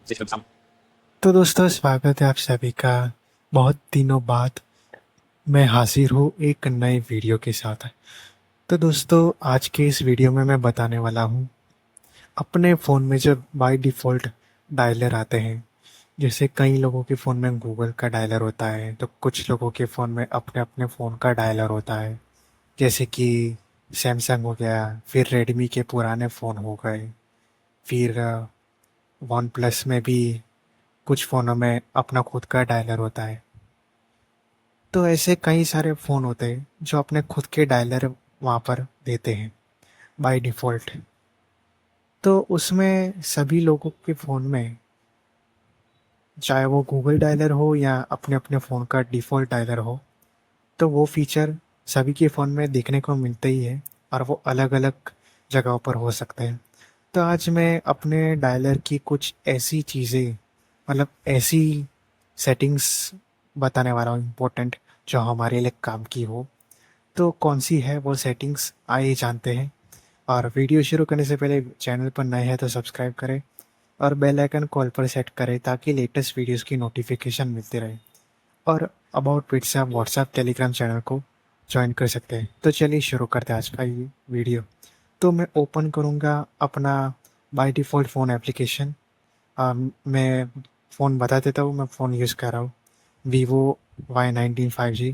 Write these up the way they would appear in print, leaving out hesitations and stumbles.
System sound. तो दोस्तों स्वागत है आप सभी का। बहुत दिनों बाद मैं हाजिर हूँ एक नए वीडियो के साथ। तो दोस्तों आज के इस वीडियो में मैं बताने वाला हूँ अपने फ़ोन में जब बाय डिफ़ॉल्ट डायलर आते हैं। जैसे कई लोगों के फ़ोन में गूगल का डायलर होता है, तो कुछ लोगों के फ़ोन में अपने अपने फ़ोन का डायलर होता है। जैसे कि सैमसंग हो गया, फिर रेडमी के पुराने फ़ोन हो गए, फिर वन प्लस में भी कुछ फ़ोनों में अपना खुद का डायलर होता है। तो ऐसे कई सारे फ़ोन होते हैं जो अपने खुद के डायलर वहाँ पर देते हैं बाय डिफ़ॉल्ट। तो उसमें सभी लोगों के फ़ोन में, चाहे वो गूगल डायलर हो या अपने अपने फ़ोन का डिफ़ॉल्ट डायलर हो, तो वो फ़ीचर सभी के फ़ोन में देखने को मिलते ही है और वो अलग-अलग जगहों पर हो सकते हैं। तो आज मैं अपने डायलर की कुछ ऐसी चीज़ें, मतलब ऐसी सेटिंग्स बताने वाला हूँ इम्पोर्टेंट, जो हमारे लिए काम की हो। तो कौन सी है वो सेटिंग्स, आइए जानते हैं। और वीडियो शुरू करने से पहले चैनल पर नए हैं तो सब्सक्राइब करें और बेल आइकन कॉल पर सेट करें ताकि लेटेस्ट वीडियोस की नोटिफिकेशन मिलती रहे। और अबाउट पिट से आप व्हाट्सएप टेलीग्राम चैनल को ज्वाइन कर सकते हैं। तो चलिए शुरू करते हैं आज का ये वीडियो। तो मैं ओपन करूँगा अपना बाय डिफ़ॉल्ट फ़ोन एप्लीकेशन। मैं फ़ोन बता देता हूँ, मैं फ़ोन यूज़ कर रहा हूँ Vivo Y19 5G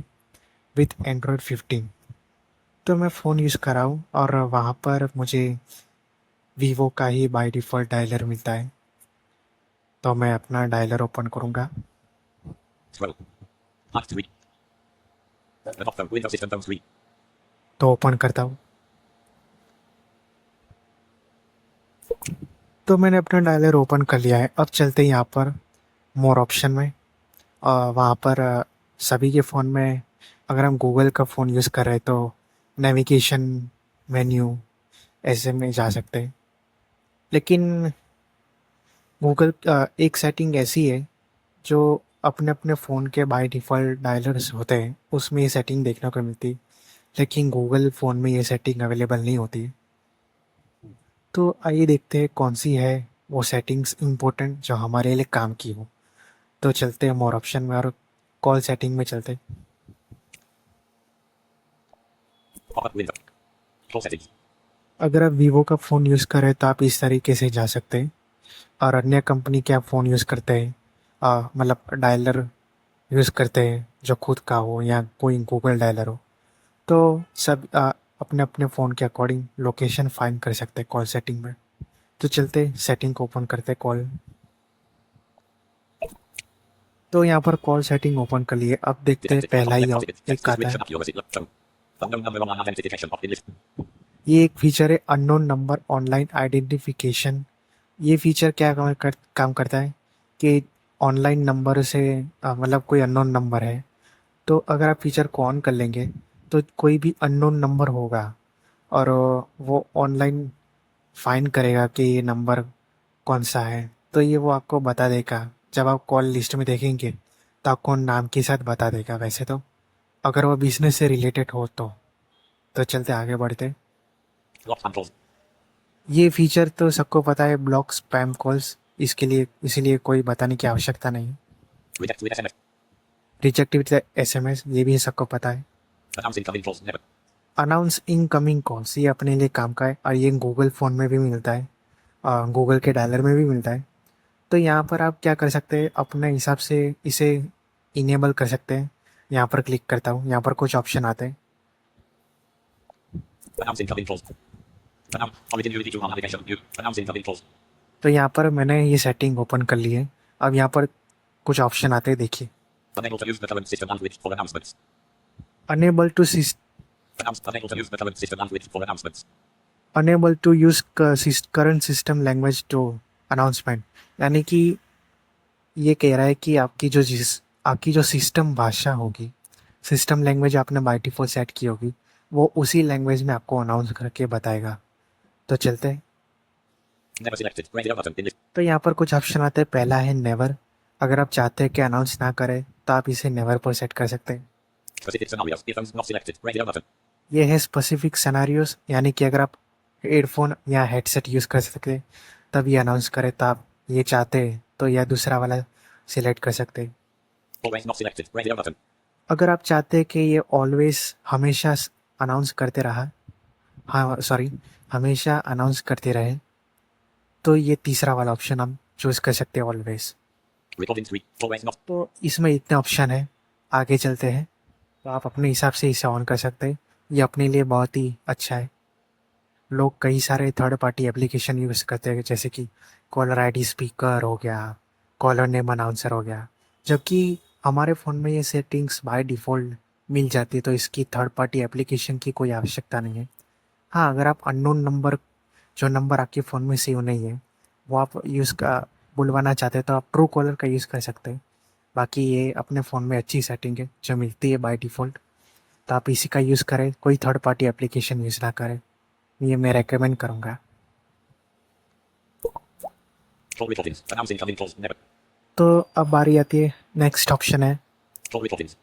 with Android 15। तो मैं फ़ोन यूज़ कर रहा हूँ और वहाँ पर मुझे वीवो का ही बाय डिफ़ॉल्ट डायलर मिलता है। तो मैं अपना डायलर ओपन करूँगा। Scroll. Hard to read. The top phone. Windows system phone screen. तो ओपन करता हूँ। तो मैंने अपना डायलर ओपन कर लिया है। अब चलते हैं यहाँ पर मोर ऑप्शन में। वहाँ पर सभी के फ़ोन में, अगर हम गूगल का फ़ोन यूज़ कर रहे हैं तो नेविगेशन मेन्यू ऐसे में जा सकते हैं। लेकिन गूगल एक सेटिंग ऐसी है जो अपने अपने फ़ोन के बाय डिफ़ॉल्ट डायलर्स होते हैं उसमें ये सेटिंग देखने को मिलती है, लेकिन गूगल फ़ोन में ये सेटिंग अवेलेबल नहीं होती है। तो आइए देखते हैं कौन सी है वो सेटिंग्स इम्पोर्टेंट जो हमारे लिए काम की हो। तो चलते हैं मोर ऑप्शन में और कॉल सेटिंग में चलते हैं। Pop-up window. Call settings. अगर आप वीवो का फ़ोन यूज़ कर रहे हैं तो आप इस तरीके से जा सकते हैं। और अन्य कंपनी के आप फ़ोन यूज़ करते हैं, मतलब डायलर यूज़ करते हैं जो खुद का हो या कोई गूगल डायलर हो, तो सब अपने अपने फ़ोन के अकॉर्डिंग लोकेशन फाइंड कर सकते हैं कॉल सेटिंग में। तो चलते सेटिंग को ओपन करते कॉल। तो यहाँ पर कॉल सेटिंग ओपन कर लिए। अब देखते हैं Detected. पहला Top ही left positive. एक Text is आता rich है। and accurate. Phone. Unknown number online identity detection opt in list. ये एक फीचर है अननोन नंबर ऑनलाइन आइडेंटिफिकेशन। ये फीचर क्या काम करता है कि ऑनलाइन नंबर से, मतलब कोई अननोन नंबर है, तो अगर आप फीचर को ऑन कर लेंगे तो कोई भी अननोन नंबर होगा और वो ऑनलाइन फाइंड करेगा कि ये नंबर कौन सा है। तो ये वो आपको बता देगा। जब आप कॉल लिस्ट में देखेंगे तो आपको नाम के साथ बता देगा वैसे तो, अगर वो बिजनेस से रिलेटेड हो तो चलते आगे बढ़ते। Lock spam calls. ये फीचर तो सबको पता है, ब्लॉक स्पैम कॉल्स, इसके लिए इसीलिए कोई बताने की आवश्यकता नहीं। Reject with SMS. Reject with SMS, ये भी सबको पता है। Announce incoming calls. Never. Announce incoming calls, ये अपने लिए काम का है और ये गूगल फ़ोन में भी मिलता है, गूगल के डायलर में भी मिलता है। तो यहाँ पर आप क्या कर सकते हैं, अपने हिसाब से इसे इनेबल कर सकते हैं। यहाँ पर क्लिक करता हूँ, यहाँ पर कुछ ऑप्शन आते हैं। Announce incoming calls. Announce. Origin UV to navigation. You. Announce incoming calls. तो यहाँ पर मैंने ये सेटिंग ओपन कर ली है। अब यहाँ पर कुछ ऑप्शन आते हैं, देखिए। Unable to use the current system bandwidth for announcements. Unable to Announce. Unable to use the current system bandwidth for announcements. Unable to use current system language to announcement, यानी कि ये कह रहा है कि आपकी जो सिस्टम भाषा होगी, सिस्टम लैंग्वेज आपने बाय डिफ़ॉल्ट सेट की होगी, वो उसी लैंग्वेज में आपको अनाउंस करके बताएगा। तो चलते हैं। Never selected. Radio button in list. तो यहाँ पर कुछ ऑप्शन आते हैं। पहला है नेवर। अगर आप चाहते हैं कि अनाउंस ना करें तो आप इसे नेवर पर सेट कर सकते हैं। Specific scenarios. Earphones not selected. Radio button. ये है स्पेसिफिक सिनेरियोस, यानी कि अगर आप हेडफोन या हेडसेट यूज़ कर सकते हैं तब ये अनाउंस करें, तो आप ये चाहते हैं तो यह दूसरा वाला सिलेक्ट कर सकते हैं। Always not selected. Radio button. अगर आप चाहते हैं कि ये ऑलवेज हमेशा अनाउंस करते रहा, हाँ सॉरी, हमेशा अनाउंस करते रहे, तो ये तीसरा वाला ऑप्शन हम चूज कर सकते हैं, ऑलवेज। Recording 3. Always not. तो इसमें इतने ऑप्शन है, आगे चलते हैं। तो आप अपने हिसाब से इसे ऑन कर सकते हैं, ये अपने लिए बहुत ही अच्छा है। लोग कई सारे थर्ड पार्टी एप्लीकेशन यूज़ करते हैं, जैसे कि कॉलर आईडी स्पीकर हो गया, कॉलर नेम अनाउंसर हो गया, जबकि हमारे फ़ोन में ये सेटिंग्स बाय डिफ़ॉल्ट मिल जाती है, तो इसकी थर्ड पार्टी एप्लीकेशन की कोई आवश्यकता नहीं है। हाँ, अगर आप अननोन नंबर, जो नंबर आपके फ़ोन में सेव नहीं है, वो आप यूज़ का बुलवाना चाहते हैं, तो आप ट्रू कॉलर का यूज़ कर सकते हैं। बाकी ये अपने फ़ोन में अच्छी सेटिंग है जो मिलती है बाय डिफ़ॉल्ट, तो आप इसी का यूज़ करें, कोई थर्ड पार्टी एप्लीकेशन यूज़ ना करें, ये मैं रेकमेंड करूँगा। Call recordings. Announce incoming calls. Never. तो अब बारी आती है, नेक्स्ट ऑप्शन है Call recordings.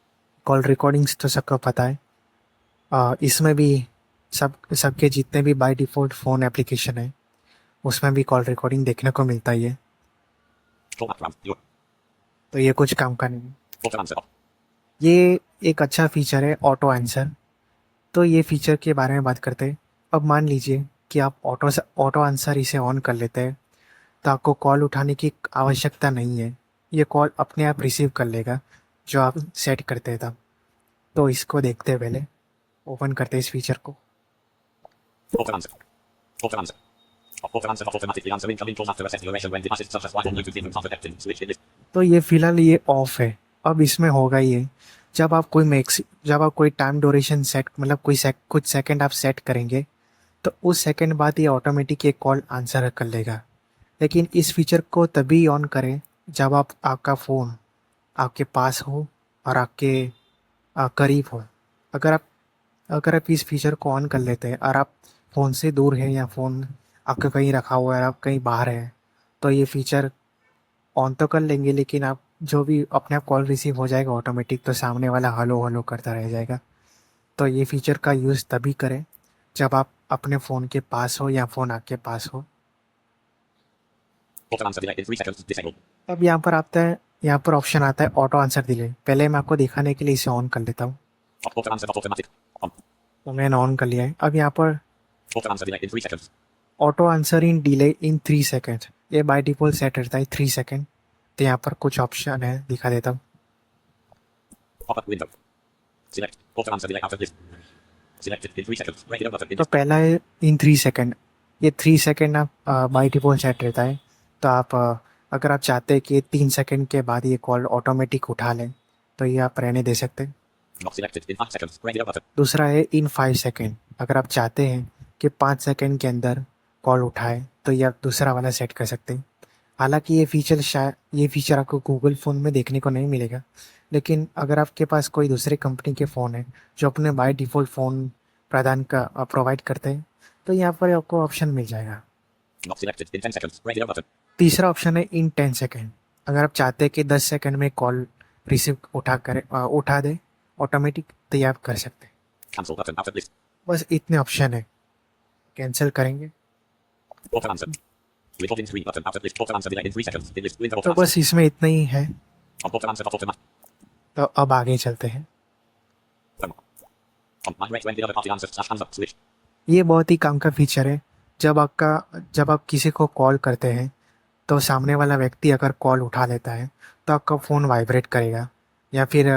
कॉल रिकॉर्डिंग्स, तो सबको पता है। इसमें भी सबके जितने भी बाय डिफ़ॉल्ट फ़ोन एप्लीकेशन है, उसमें भी कॉल रिकॉर्डिंग देखने को मिलता ही है, Call background. Your. तो ये कुछ काम का नहीं है। Auto answer off. ये एक अच्छा फीचर है, ऑटो आंसर। तो ये फीचर के बारे में बात करते हैं। अब मान लीजिए कि आप ऑटो आंसर इसे ऑन कर लेते हैं, तो आपको कॉल उठाने की आवश्यकता नहीं है, ये कॉल अपने आप रिसीव कर लेगा जो आप सेट करते हैं तब। तो इसको देखते हैं, पहले ओपन करते हैं इस फीचर को। Auto answer. Auto answer. Auto answer off. Automatically answer incoming calls after a set duration when devices such as Wi-Fi, Bluetooth, even connected. Switch in this. तो ये फ़िलहाल ये ऑफ है। अब इसमें होगा ये, जब आप कोई टाइम ड्यूरेशन सेट, मतलब कुछ सेकंड आप सेट करेंगे, तो उस सेकंड बाद ये ऑटोमेटिक ये कॉल आंसर कर लेगा। लेकिन इस फीचर को तभी ऑन करें जब आपका फ़ोन आपके पास हो और आपके करीब हो। अगर आप इस फीचर को ऑन कर लेते हैं और आप फ़ोन से दूर हैं, या फ़ोन आपका कहीं रखा हुआ है, आप कहीं बाहर हैं, तो ये फीचर ऑन तो कर लेंगे, लेकिन आप जो भी अपने आप कॉल रिसीव हो जाएगा ऑटोमेटिक, तो सामने वाला हेलो हेलो करता रह जाएगा। तो ये फीचर का यूज़ तभी करें जब आप अपने फ़ोन के पास हो या फ़ोन आपके पास हो। Auto answer delay in 3 seconds. Disable. अब यहाँ पर ऑप्शन आता है ऑटो आंसर डिले। पहले मैं आपको दिखाने के लिए इसे ऑन कर लेता हूँ, Auto answer off. Automatic. On. तो मैंने ऑन कर लिया है। अब यहाँ पर Auto answer delay in 3 seconds. Auto answer in delay in 3 second, ये बाय डिफ़ॉल्ट सेट रहता है 3 सेकेंड। तो यहाँ पर कुछ ऑप्शन है, दिखा देता हूँ। Pop-up window. Select. Auto answer delay after this. Selected in 3 seconds. Radio button. तो पहला है इन 3 सेकेंड, ये 3 सेकेंड आप बाय डिफ़ॉल्ट सेट रहता है। तो आप अगर आप चाहते हैं कि 3 सेकेंड के बाद ये कॉल ऑटोमेटिक उठा लें, तो ये आप रहने दे सकते हैं। Not selected in 5 seconds. Radio button. दूसरा है इन 5 सेकेंड, अगर आप चाहते हैं कि 5 सेकेंड के अंदर कॉल उठाए, तो ये आप दूसरा वाला सेट कर सकते हैं। हालांकि ये फीचर आपको गूगल फ़ोन में देखने को नहीं मिलेगा, लेकिन अगर आपके पास कोई दूसरे कंपनी के फ़ोन है जो अपने बाय डिफ़ॉल्ट फ़ोन प्रोवाइड करते हैं, तो यहाँ पर आपको ऑप्शन मिल जाएगा। Not selected in 10 seconds. Radio button. तीसरा ऑप्शन है इन 10 सेकेंड, अगर आप चाहते हैं कि 10 सेकेंड में कॉल रिसीव उठा दे ऑटोमेटिक, तो ये आप कर सकते हैं। Cancel button after this. बस इतने ऑप्शन है, कैंसिल करेंगे Auto answer. Recording 3 button after this. Auto answer delay in 3 seconds. In this window. तो Auto बस इसमें इतना ही है। answer. Auto answer off. Automatic. तो अब आगे चलते हैं। On. On. Migrate when the other party answers. Hands up. Switch. ये बहुत ही काम का फीचर है। जब आप किसी को कॉल करते हैं, तो सामने वाला व्यक्ति अगर कॉल उठा लेता है, तो आपका फ़ोन वाइब्रेट करेगा, या फिर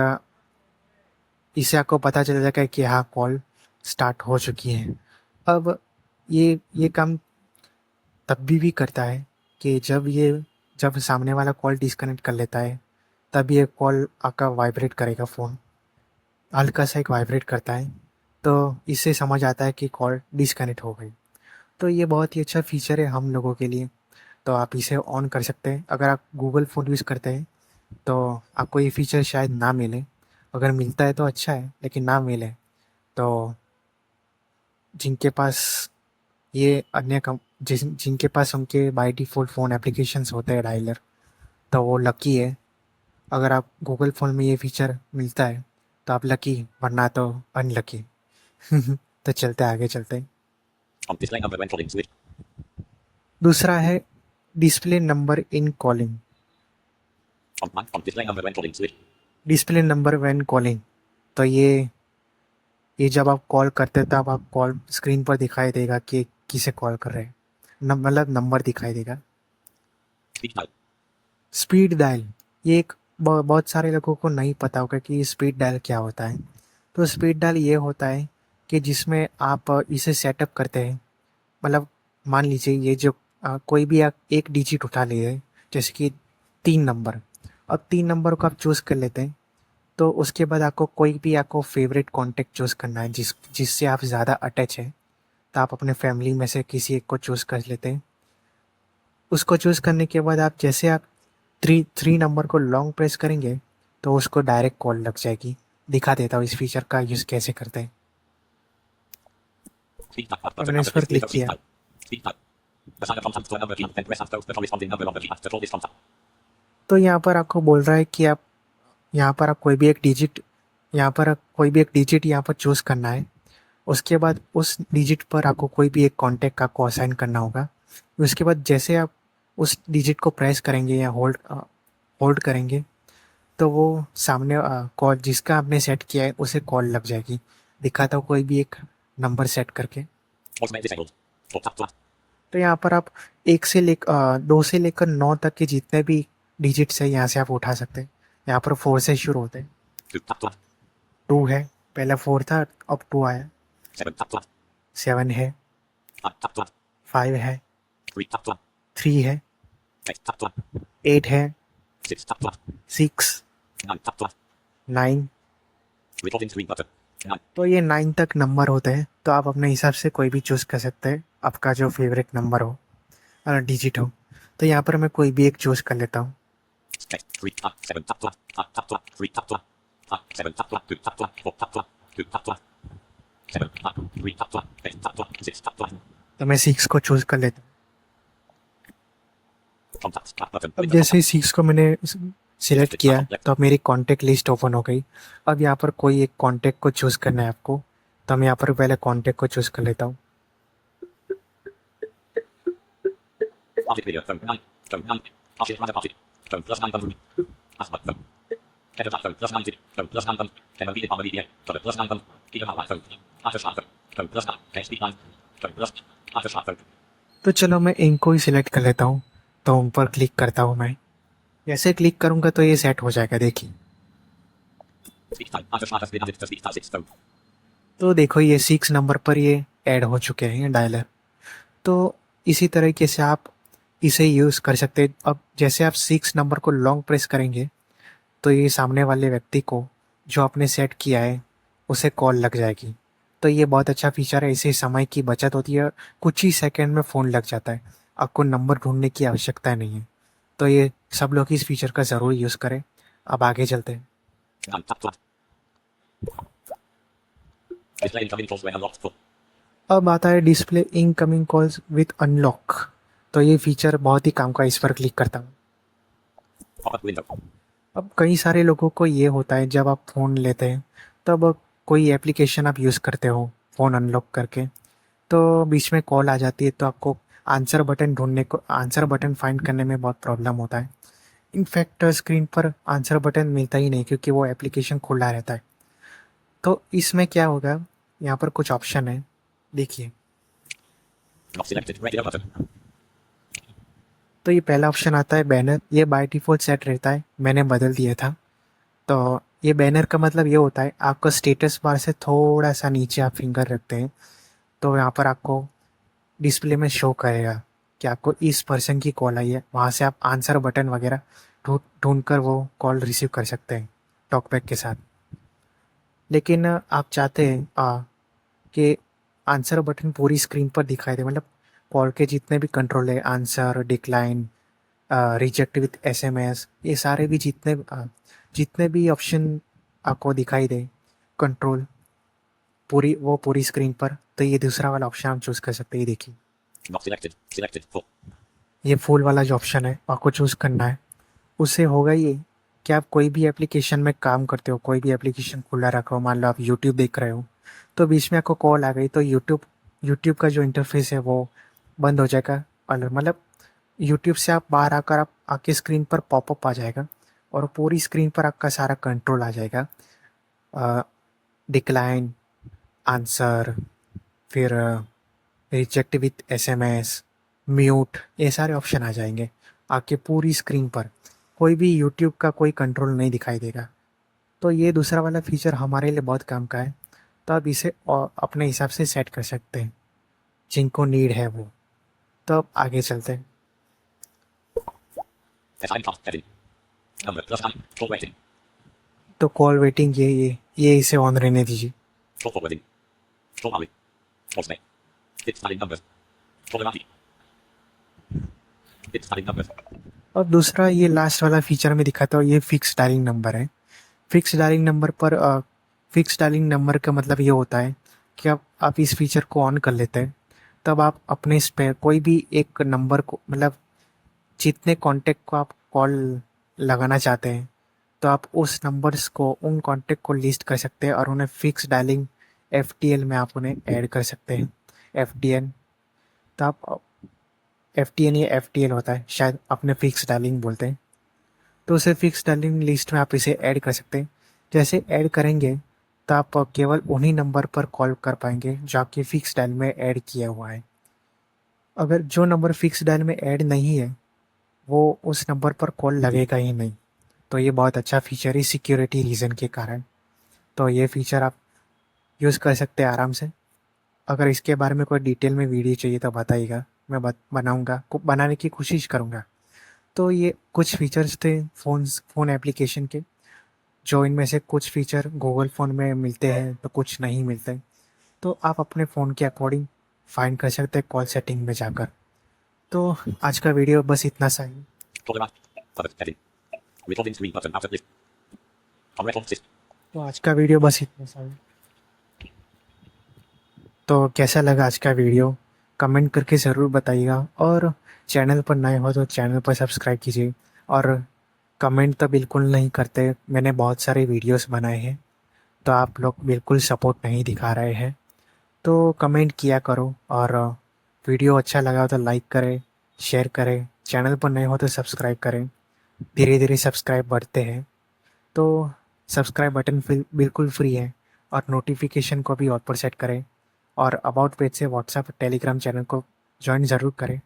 इससे आपको पता चल जाएगा कि हाँ, कॉल स्टार्ट हो चुकी है। अब ये काम तब भी करता है कि जब सामने वाला कॉल डिस्कनेक्ट कर लेता है, तब ये कॉल आपका वाइब्रेट करेगा, फ़ोन हल्का सा एक वाइब्रेट करता है, तो इससे समझ आता है कि कॉल डिस्कनेक्ट हो गई। तो ये बहुत ही अच्छा फीचर है हम लोगों के लिए, तो आप इसे ऑन कर सकते हैं। अगर आप गूगल फ़ोन यूज़ करते हैं, तो आपको ये फीचर शायद ना मिले, अगर मिलता है तो अच्छा है, लेकिन ना मिले तो जिनके पास ये अन्य जिनके पास उनके बाय डिफ़ॉल्ट फ़ोन एप्लीकेशंस होते हैं डायलर, तो वो लकी है। अगर आप गूगल फ़ोन में ये फीचर मिलता है तो आप लकी, वरना तो अनलकी। तो आगे चलते हैं। On. Display number when calling. Switch. दूसरा है display number in calling. On display number when calling switch. Display number when calling, तो ये जब आप कॉल करते हैं तब आप कॉल स्क्रीन पर दिखाई देगा कि किसे कॉल कर रहे हैं, मतलब नंबर दिखाई देगा। Speed dial. स्पीड डायल, ये एक बहुत सारे लोगों को नहीं पता होगा कि स्पीड डायल क्या होता है। तो स्पीड डायल ये होता है कि जिसमें आप इसे सेटअप करते हैं, मतलब मान लीजिए ये जो कोई भी आप एक डिजिट उठा लिए, जैसे कि 3 नंबर, अब 3 नंबर को आप चूज़ कर लेते हैं। तो उसके बाद आपको कोई भी आपको फेवरेट कॉन्टैक्ट चूज़ करना है जिससे आप ज़्यादा अटैच हैं। तो आप अपने फैमिली में से किसी एक को चूज़ कर लेते हैं। उसको चूज़ करने के बाद आप जैसे आप थ्री नंबर को लॉन्ग प्रेस करेंगे तो उसको डायरेक्ट कॉल लग जाएगी। दिखा देता हूँ इस फीचर का यूज़ कैसे करते हैं। Speed dial. Button मैंने इस under पर display क्लिक of speed किया, dial. Speed dial. Assign a contact to a number key, then press and hold the corresponding number on the keypad to call this contact. तो यहाँ पर आपको बोल रहा है कि आप यहाँ पर आप कोई भी एक डिजिट यहाँ पर चूज़ करना है। उसके बाद उस डिजिट पर आपको कोई भी एक कॉन्टैक्ट आपको असाइन करना होगा। उसके बाद जैसे आप उस डिजिट को प्रेस करेंगे या होल्ड करेंगे तो वो सामने कॉल जिसका आपने सेट किया है उसे कॉल लग जाएगी। दिखाता हूँ कोई भी एक नंबर सेट करके। Voicemail disabled. Or tap to add. तो यहाँ पर आप 2 से लेकर 9 तक के जितने भी डिजिट्स है यहाँ से आप उठा सकते हैं। यहाँ पर 4 से शुरू होते हैं। 2 tap to add. 2 है, पहला 4 था, अब 2 आया। 7 tap to add. 7 है, 5 tap to add. 5 है, 3 tap to add. 3 है, 8 tap to add. 8 है, 6 tap to add. 6, 9 tap to add. 9। Recording screen button. 9. तो ये 9 तक नंबर होते हैं। तो आप अपने हिसाब से कोई भी चूज़ कर सकते हैं, आपका जो फेवरेट नंबर हो और डिजिट हो। तो यहाँ पर मैं कोई भी एक चूज़ कर लेता हूँ। 3 tap. 7 tap to add. 8 tap to add. 3 tap to add. 7 tap to add. 2 tap to add. 4 tap to add. 2 tap to add. 7 tap. 3 tap to add. 8 tap to add. 6 tap to add. तो मैं 6 को choose कर लेता हूँ। Contacts. Back button. अब जैसे ही 6 को मैंने सिलेक्ट किया तो अब मेरी कॉन्टैक्ट लिस्ट ओपन हो गई। अब यहाँ पर कोई एक कॉन्टैक्ट को चूज़ करना है आपको। तो मैं यहाँ पर पहले कॉन्टैक्ट को चूज़ कर लेता हूँ। Object video. Phone 9. Phone 9. Object random object. Phone plus 9 button. Password phone. Header tap phone plus 90. Phone plus 9 button. MOV department media. Phone plus 9 button. Keep up phone. After start phone. Phone plus 9. SD 9. Phone plus after start phone. तो चलो मैं इनको ही select कर लेता हूँ। तो उन पर क्लिक करता हूँ मैं। जैसे क्लिक करूँगा तो ये सेट हो जाएगा, देखिए। Speak time. After start has been added to speak time 6 phone. तो देखो ये 6 नंबर पर ये ऐड हो चुके हैं डायलर। तो इसी तरीके से आप इसे यूज़ कर सकते हैं। अब जैसे आप 6 नंबर को लॉन्ग प्रेस करेंगे तो ये सामने वाले व्यक्ति को जो आपने सेट किया है उसे कॉल लग जाएगी। तो ये बहुत अच्छा फीचर है, इससे समय की बचत होती है। कुछ ही सेकंड में फ़ोन लग जाता है, आपको नंबर ढूंढने की आवश्यकता नहीं है। तो ये सब लोग इस फीचर का ज़रूर यूज़ करें। अब आगे चलते हैं। 9 tap to add. Display incoming calls when unlocked full. अब आता है display incoming calls with unlock. तो ये फीचर बहुत ही काम का है, इस पर क्लिक करता हूँ। Pop-up window. अब कई सारे लोगों को ये होता है जब आप फ़ोन लेते हैं तब कोई एप्लीकेशन आप यूज़ करते हो फ़ोन अनलॉक करके, तो बीच में कॉल आ जाती है तो आपको आंसर बटन फाइंड करने में बहुत प्रॉब्लम होता है। इनफैक्ट स्क्रीन पर आंसर बटन मिलता ही नहीं क्योंकि वो एप्लीकेशन खुला रहता है। तो इसमें क्या होगा, यहाँ पर कुछ ऑप्शन है, देखिए। Not selected. Radio button. तो ये पहला ऑप्शन आता है बैनर। ये बाय डिफ़ॉल्ट सेट रहता है, मैंने बदल दिया था। तो ये बैनर का मतलब ये होता है आपका स्टेटस बार से थोड़ा सा नीचे आप फिंगर रखते हैं तो यहाँ पर आपको डिस्प्ले में शो करेगा कि आपको इस पर्सन की कॉल आई है। वहाँ से आप आंसर बटन वगैरह ढूंढ कर वो कॉल रिसीव कर सकते हैं टॉकबैक के साथ। लेकिन आप चाहते हैं कि आंसर बटन पूरी स्क्रीन पर दिखाई दे, मतलब कॉल के जितने भी कंट्रोल है, answer, decline, reject with SMS, ये सारे भी जितने भी ऑप्शन आपको दिखाई दे कंट्रोल पूरी स्क्रीन पर, तो ये दूसरा वाला ऑप्शन आप चूज़ कर सकते हैं। ये देखिए, Not selected. Selected. Full. ये फुल वाला जो ऑप्शन है आपको चूज़ करना है। उससे होगा ये कि आप कोई भी एप्लीकेशन में काम करते हो, कोई भी एप्लीकेशन खुला रखो, मान लो आप यूट्यूब देख रहे हो तो बीच में आपको कॉल आ गई तो यूट्यूब का जो इंटरफेस है वो बंद हो जाएगा। और मतलब यूट्यूब से आप बाहर आकर आप आपकी स्क्रीन पर पॉपअप आ जाएगा और पूरी स्क्रीन पर आपका सारा कंट्रोल आ जाएगा। डिक्लाइन, आंसर, फिर रिजेक्ट विथ एसएमएस, म्यूट, ये सारे ऑप्शन आ जाएंगे आपके पूरी स्क्रीन पर। कोई भी यूट्यूब का कोई कंट्रोल नहीं दिखाई देगा। तो ये दूसरा वाला फीचर हमारे लिए बहुत काम का है। तो आप इसे अपने हिसाब से सेट कर सकते हैं, जिनको नीड है वो। तो अब आगे चलते हैं। Assign task heading. Number plus 9. Call waiting. तो कॉल वेटिंग, ये इसे ऑन रहने दीजिए। Call forwarding. Call Ali. Call name. It's adding numbers. Call Amati. It's adding numbers. और दूसरा ये लास्ट वाला फीचर में दिखाता हूँ, ये फिक्स डायलिंग नंबर है। फिक्स डायलिंग नंबर पर फिक्स डायलिंग नंबर का मतलब ये होता है कि आप इस फीचर को ऑन कर लेते हैं, तब आप अपने इस पे कोई भी एक नंबर को, मतलब जितने कांटेक्ट को आप कॉल लगाना चाहते हैं, तो आप उस नंबर्स को, उन कांटेक्ट को लिस्ट कर सकते हैं और उन्हें फिक्स डायलिंग FTL में आप उन्हें ऐड कर सकते हैं। FDN, तो आप FTN या FTL होता है, शायद अपने फिक्स डायलिंग बोलते हैं। तो उसे फिक्स डायलिंग लिस्ट में आप इसे ऐड कर सकते हैं। जैसे ऐड करेंगे तो आप केवल उन्हीं नंबर पर कॉल कर पाएंगे जो आपके फिक्स डायल में ऐड किया हुआ है। अगर जो नंबर फिक्स डायल में ऐड नहीं है, वो उस नंबर पर कॉल लगेगा ही नहीं। तो ये बहुत अच्छा फीचर है सिक्योरिटी रीज़न के कारण। तो ये फीचर आप यूज़ कर सकते हैं आराम से। अगर इसके बारे में कोई डिटेल में वीडियो चाहिए तो बताइएगा, मैं बनाऊंगा, बनाने की कोशिश करूंगा। तो ये कुछ फीचर्स थे फ़ोन एप्लीकेशन के, जो इनमें से कुछ फीचर गूगल फ़ोन में मिलते हैं तो कुछ नहीं मिलते। तो आप अपने फ़ोन के अकॉर्डिंग फाइंड कर सकते हैं कॉल सेटिंग में जाकर। तो आज का वीडियो बस इतना सा ही। Call Amati. Forward heading. Recording screen button out of list. On record system. तो आज का वीडियो बस इतना सा ही। तो कैसा लगा आज का वीडियो, कमेंट करके ज़रूर बताइएगा। और चैनल पर नए हो तो चैनल पर सब्सक्राइब कीजिए। और कमेंट तो बिल्कुल नहीं करते, मैंने बहुत सारे वीडियोस बनाए हैं, तो आप लोग बिल्कुल सपोर्ट नहीं दिखा रहे हैं। तो कमेंट किया करो, और वीडियो अच्छा लगा तो लाइक करें, शेयर करें। चैनल पर नए हो तो सब्सक्राइब करें। धीरे धीरे सब्सक्राइब बढ़ते हैं। तो सब्सक्राइब बटन बिल्कुल फ्री है, और नोटिफिकेशन को भी ऑल पर सेट करें। और अबाउट पेज से व्हाट्सएप टेलीग्राम चैनल को ज्वाइन ज़रूर करें,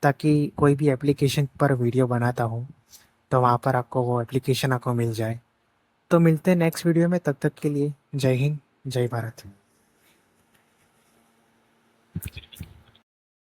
ताकि कोई भी एप्लीकेशन पर वीडियो बनाता हूँ तो वहाँ पर आपको वो एप्लीकेशन आपको मिल जाए। तो मिलते हैं नेक्स्ट वीडियो में, तब तक के लिए जय हिंद, जय भारत।